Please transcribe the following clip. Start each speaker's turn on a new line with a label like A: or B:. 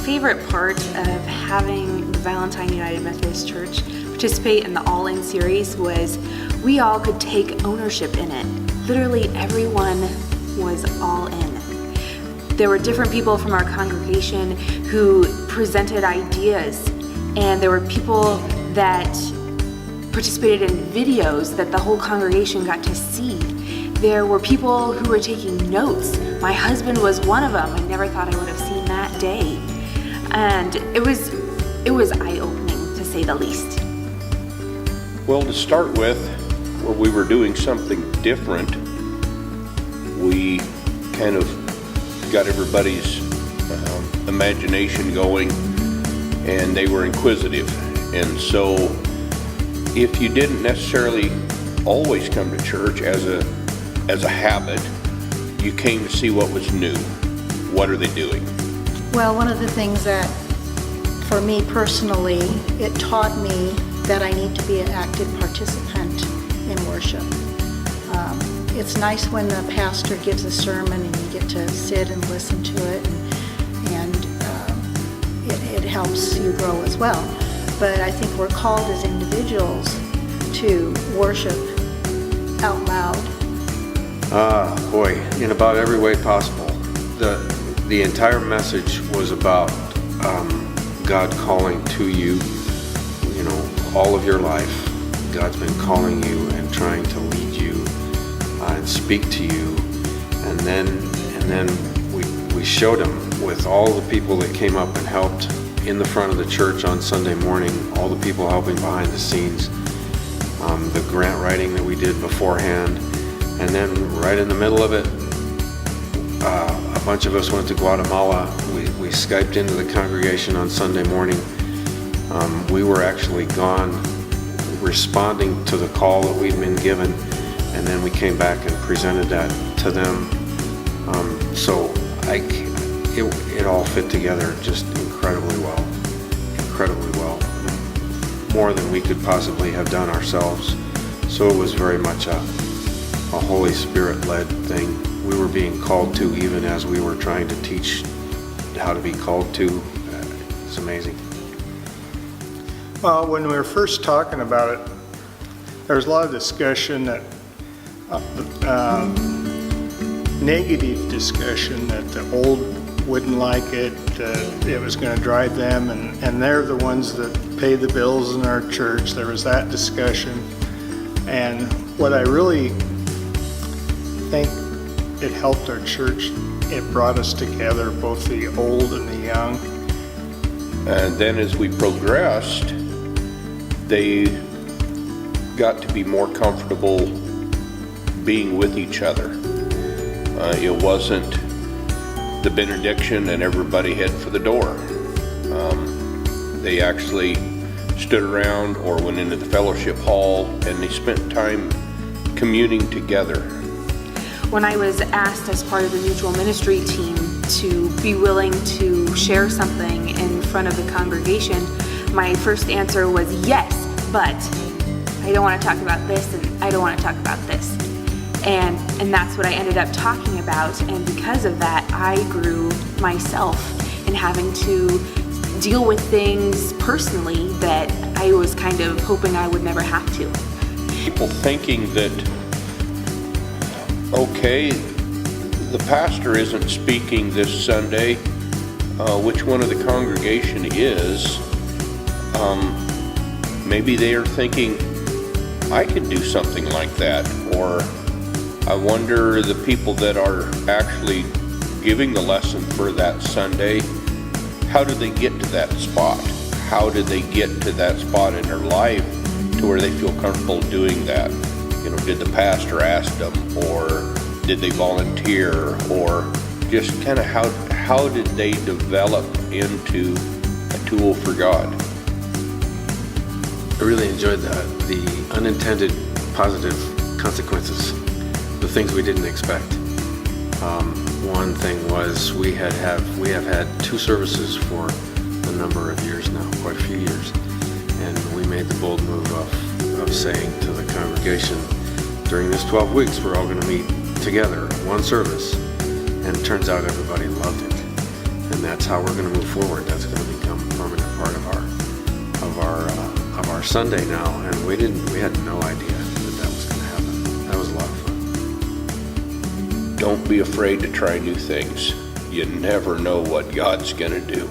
A: favorite part of having the Valentine United Methodist Church participate in the All In series was we all could take ownership in it. Literally everyone was all in. There were different people from our congregation who presented ideas, and there were people that participated in videos that the whole congregation got to see. There were people who were taking notes. My husband was one of them. I never thought I would have seen that day. And it was eye-opening, to say the least.
B: Well, to start with, where we were doing something different, we kind of got everybody's imagination going, and they were inquisitive. And so if you didn't necessarily always come to church as a habit, you came to see what was new. What are they doing?
C: Well, one of the things that, for me personally, it taught me that I need to be an active participant in worship. It's nice when the pastor gives a sermon and you get to sit and listen to it, and it helps you grow as well. But I think we're called as individuals to worship out loud.
D: Boy, in about every way possible. The entire message was about God calling to you, all of your life. God's been calling you and trying to lead you and speak to you. And then we showed him with all the people that came up and helped in the front of the church on Sunday morning, all the people helping behind the scenes, the grant writing that we did beforehand. And then right in the middle of it, a bunch of us went to Guatemala. We Skyped into the congregation on Sunday morning. We were actually gone responding to the call that we'd been given, and then we came back and presented that to them. So it all fit together just incredibly well. More than we could possibly have done ourselves. So it was very much a Holy Spirit-led thing. We were being called to even as we were trying to teach how to be called to. It's amazing.
E: Well, when we were first talking about it, there was a lot of discussion that, negative discussion that the old wouldn't like it, it was going to drive them, and they're the ones that pay the bills in our church. There was that discussion. And what I really think it helped our church, it brought us together, both the old and the young.
B: And then as we progressed, they got to be more comfortable being with each other. It wasn't the benediction and everybody heading for the door. They actually stood around or went into the fellowship hall, and they spent time communing together.
A: When I was asked as part of the mutual ministry team to be willing to share something in front of the congregation, my first answer was yes, but I don't want to talk about this, and I don't want to talk about this. And that's what I ended up talking about, and because of that, I grew myself in having to deal with things personally that I was kind of hoping I would never have to.
B: People thinking that, okay, the pastor isn't speaking this Sunday, which one of the congregation is? Maybe they are thinking, I could do something like that, or I wonder the people that are actually giving the lesson for that Sunday, how did they get to that spot? How did they get to that spot in their life to where they feel comfortable doing that? Did the pastor ask them, or did they volunteer, or just kind of how did they develop into a tool for God?
D: I really enjoyed the unintended positive consequences, the things we didn't expect. One thing was we have had 2 services for a number of years now, quite a few years, and we made the bold move of saying to the congregation, during this 12 weeks we're all going to meet together, one service, and it turns out everybody loved it, and that's how we're going to move forward. That's Sunday now, and we had no idea that was going to happen. That was a lot of fun.
B: Don't be afraid to try new things. You never know what God's gonna do.